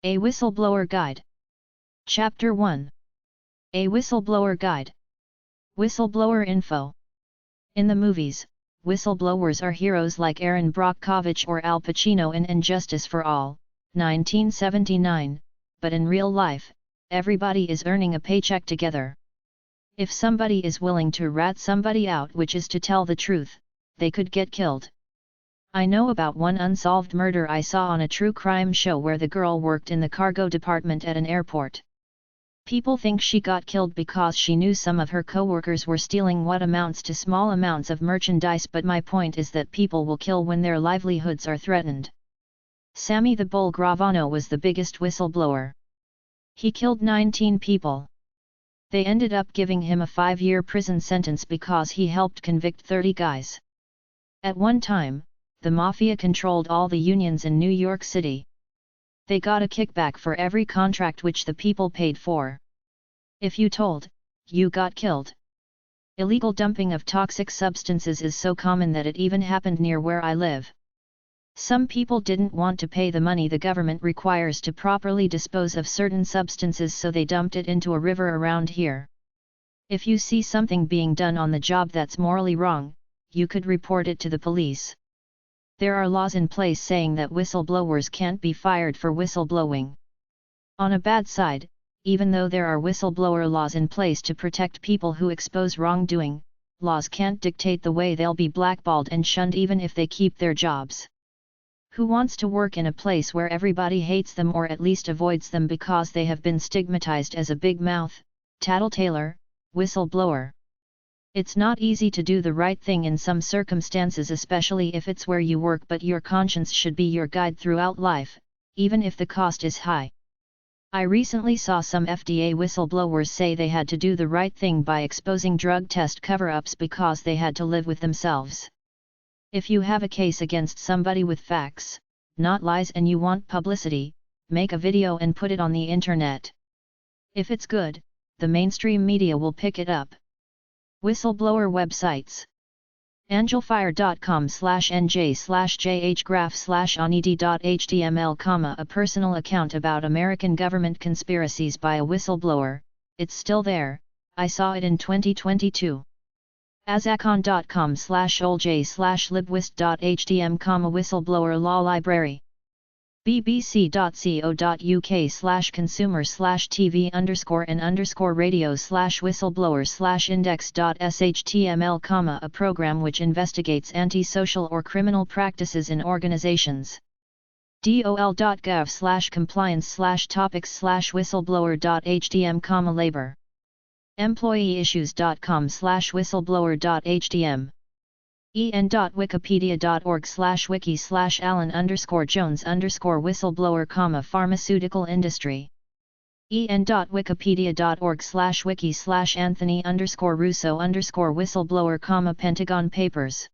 A Whistleblower Guide. Chapter 1. A Whistleblower Guide. Whistleblower Info. In the movies, whistleblowers are heroes like Erin Brockovich or Al Pacino in Injustice for All, 1979, but in real life, everybody is earning a paycheck together. If somebody is willing to rat somebody out, which is to tell the truth, they could get killed. I know about one unsolved murder I saw on a true crime show where the girl worked in the cargo department at an airport. People think she got killed because she knew some of her coworkers were stealing what amounts to small amounts of merchandise, but my point is that people will kill when their livelihoods are threatened. Sammy the Bull Gravano was the biggest whistleblower. He killed 19 people. They ended up giving him a 5-year prison sentence because he helped convict 30 guys. At one time, the mafia controlled all the unions in New York City. They got a kickback for every contract which the people paid for. If you told, you got killed. Illegal dumping of toxic substances is so common that it even happened near where I live. Some people didn't want to pay the money the government requires to properly dispose of certain substances, so they dumped it into a river around here. If you see something being done on the job that's morally wrong, you could report it to the police. There are laws in place saying that whistleblowers can't be fired for whistleblowing. On a bad side, even though there are whistleblower laws in place to protect people who expose wrongdoing, laws can't dictate the way they'll be blackballed and shunned even if they keep their jobs. Who wants to work in a place where everybody hates them or at least avoids them because they have been stigmatized as a big mouth, tattletailer, whistleblower? It's not easy to do the right thing in some circumstances, especially if it's where you work, but your conscience should be your guide throughout life, even if the cost is high. I recently saw some FDA whistleblowers say they had to do the right thing by exposing drug test cover-ups because they had to live with themselves. If you have a case against somebody with facts, not lies, and you want publicity, make a video and put it on the internet. If it's good, the mainstream media will pick it up. Whistleblower websites. angelfire.com/nj/jhgraph/oned.html, a personal account about American government conspiracies by a whistleblower. It's still there, I saw it in 2022. azacon.com/olj/libwist.htm, whistleblower law library. bbc.co.uk/consumer/tv_and_radio/whistleblower/index.html, a program which investigates anti-social or criminal practices in organizations. dol.gov/compliance/topics/whistleblower.htm, labor. employeeissues.com/whistleblower.htm. en.wikipedia.org/wiki/alan_jones_whistleblower, pharmaceutical industry. en.wikipedia.org/wiki/anthony_russo_whistleblower, Pentagon Papers.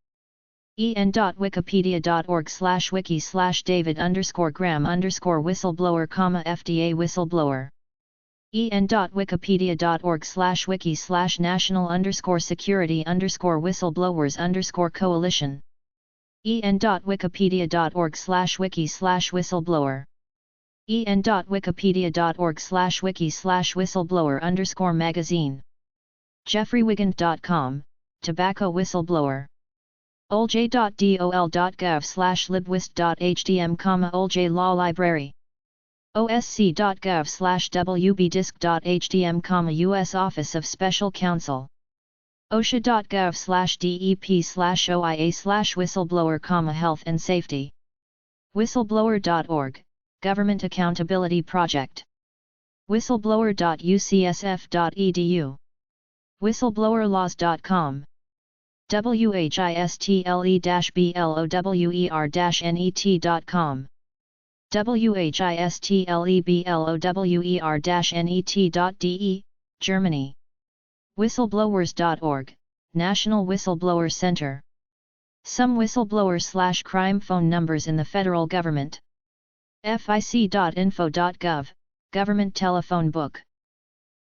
en.wikipedia.org/wiki/david_graham_whistleblower, FDA whistleblower. en.wikipedia.org/wiki/national_security_whistleblowers_coalition. en.wikipedia.org/wiki/whistleblower. en.wikipedia.org/wiki/whistleblower_magazine. jeffreywigand.com, tobacco whistleblower. olj.dol.gov/libwist.htm, olj law library. osc.gov/wbdisc.htm, U.S. Office of Special Counsel. osha.gov/dep/oia/whistleblower, health and safety. whistleblower.org, Government Accountability Project. whistleblower.ucsf.edu. whistleblowerlaws.com. whistle-blower-net.com. whistle-blower-net.de, Germany. whistleblowers.org, National Whistleblower Center. Some whistleblower/crime phone numbers in the federal government. fic.info.gov, Government Telephone Book.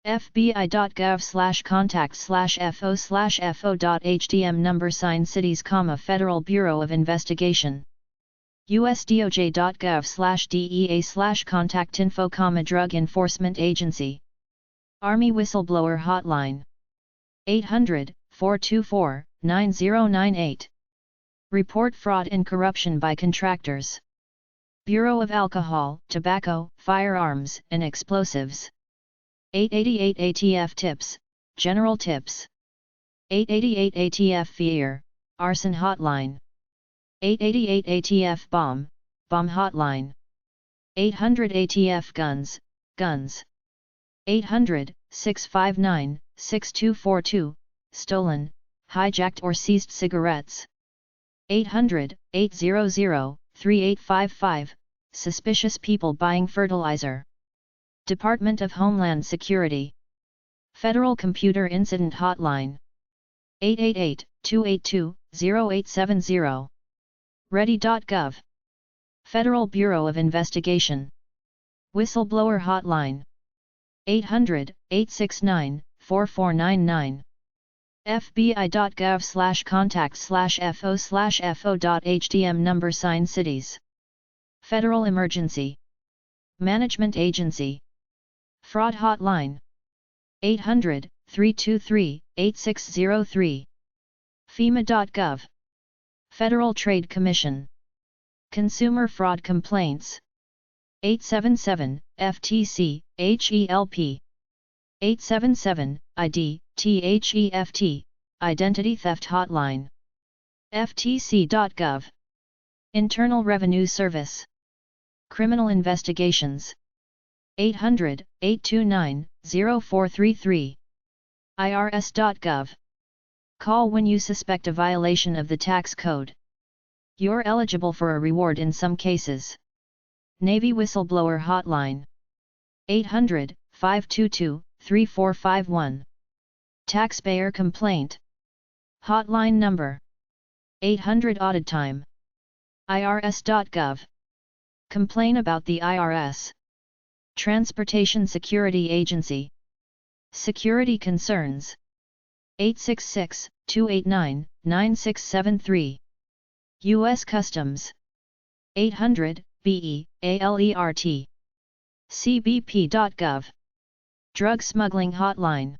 fbi.gov/contact/fo/fo.htm, number, sign, cities, Federal Bureau of Investigation. usdoj.gov/DEA/contactinfo, Drug Enforcement Agency. Army Whistleblower Hotline. 800-424-9098. Report fraud and corruption by contractors. Bureau of Alcohol, Tobacco, Firearms, and Explosives. 888 ATF Tips, General Tips. 888 ATF Fear, Arson Hotline. 888 ATF Bomb, Bomb Hotline. 800 ATF Guns, Guns. 800-659-6242, Stolen, Hijacked or Seized Cigarettes. 800-800-3855, Suspicious People Buying Fertilizer. Department of Homeland Security. Federal Computer Incident Hotline. 888-282-0870. Ready.gov. Federal Bureau of Investigation. Whistleblower Hotline. 800-869-4499. FBI.gov/contact/FO/FO.HTM number sign cities. Federal Emergency Management Agency. Fraud Hotline. 800-323-8603. FEMA.gov. Federal Trade Commission. Consumer Fraud Complaints. 877-FTC-HELP. 877-ID-THEFT, Identity Theft Hotline. FTC.gov. Internal Revenue Service. Criminal Investigations. 800-829-0433. IRS.gov. Call when you suspect a violation of the tax code. You're eligible for a reward in some cases. Navy Whistleblower Hotline. 800-522-3451. Taxpayer Complaint Hotline number. 800 Audit Time. IRS.gov. Complain about the IRS. Transportation Security Agency. Security Concerns. 866-289-9673. U.S. Customs. 800-BE-ALERT. CBP.gov. Drug Smuggling Hotline.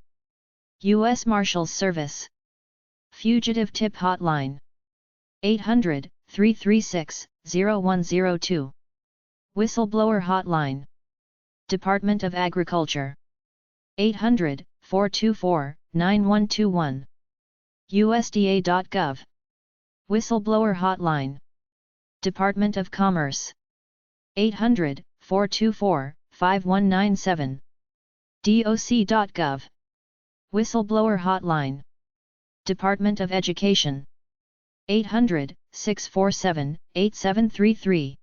U.S. Marshals Service. Fugitive Tip Hotline. 800-336-0102. Whistleblower Hotline. Department of Agriculture. 800-424-9121. USDA.gov. Whistleblower Hotline. Department of Commerce. 800-424-5197. DOC.gov. Whistleblower Hotline. Department of Education. 800-647-8733.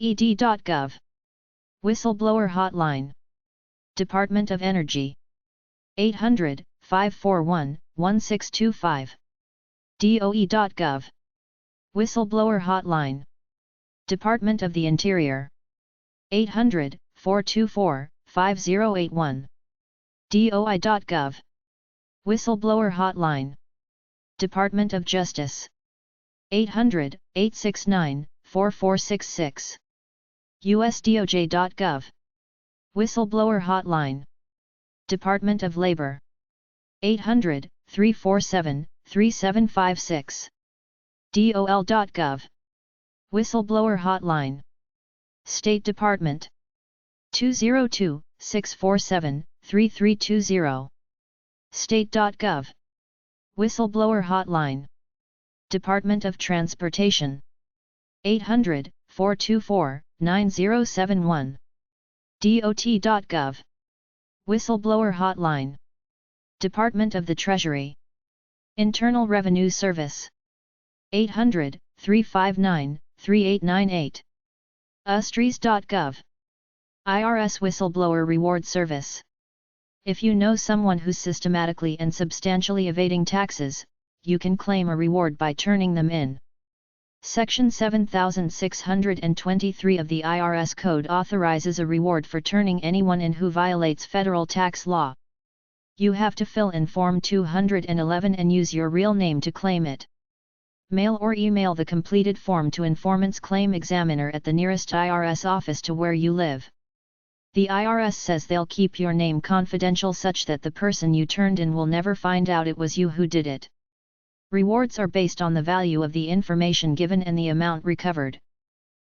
ED.gov. Whistleblower Hotline. Department of Energy. 800-541-1625. DOE.gov. Whistleblower Hotline. Department of the Interior. 800-424-5081. DOI.gov. Whistleblower Hotline. Department of Justice. 800-869-4466. USDOJ.gov. Whistleblower Hotline. Department of Labor. 800-347-3756. DOL.gov. Whistleblower Hotline. State Department. 202-647-3320. State.gov. Whistleblower Hotline. Department of Transportation. 800-424-9071. DOT.gov. Whistleblower Hotline. Department of the Treasury. Internal Revenue Service. 800-359-3898. USTRES.gov. IRS Whistleblower Reward Service. If you know someone who's systematically and substantially evading taxes, you can claim a reward by turning them in. Section 7623 of the IRS Code authorizes a reward for turning anyone in who violates federal tax law. You have to fill in Form 211 and use your real name to claim it. Mail or email the completed form to informant's claim examiner at the nearest IRS office to where you live. The IRS says they'll keep your name confidential such that the person you turned in will never find out it was you who did it. Rewards are based on the value of the information given and the amount recovered.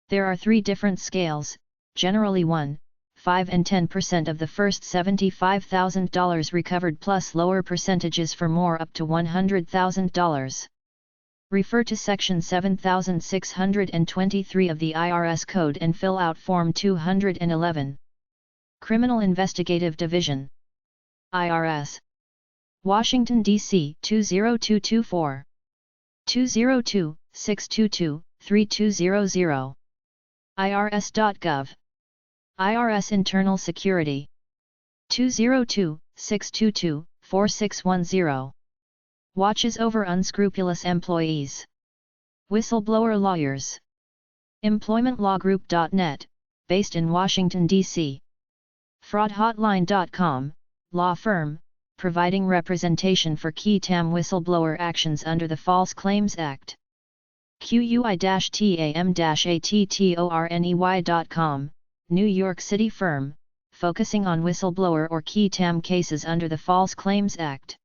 There are 3 different scales, generally 1, 5 and 10% of the first $75,000 recovered plus lower percentages for more up to $100,000. Refer to Section 7623 of the IRS Code and fill out Form 211. Criminal Investigative Division. IRS. Washington, D.C. 20224. 202-622-3200. IRS.gov. IRS Internal Security. 202-622-4610. Watches over unscrupulous employees. Whistleblower lawyers. EmploymentLawGroup.net, based in Washington, D.C. FraudHotline.com, law firm, providing representation for key TAM whistleblower actions under the False Claims Act. QUI-TAM-ATTORNEY.com, New York City firm, focusing on whistleblower or key TAM cases under the False Claims Act.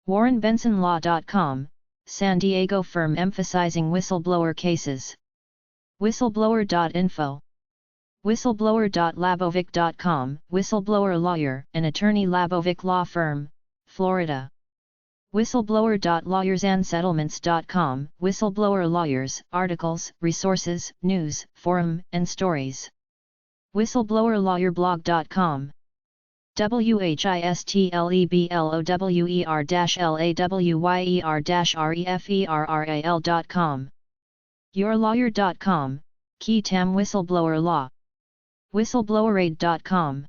WarrenBensonLaw.com, San Diego firm emphasizing whistleblower cases. Whistleblower.info. Whistleblower.labovic.com, whistleblower lawyer and attorney Labovic Law Firm, Florida. Whistleblower.lawyersandsettlements.com, whistleblower lawyers, articles, resources, news, forum, and stories. Whistleblowerlawyerblog.com. WHISTLEBLOWER-LAWYER-REFERRAL.com. YourLawyer.com, Key TAM Whistleblower Law. WhistleblowerAid.com.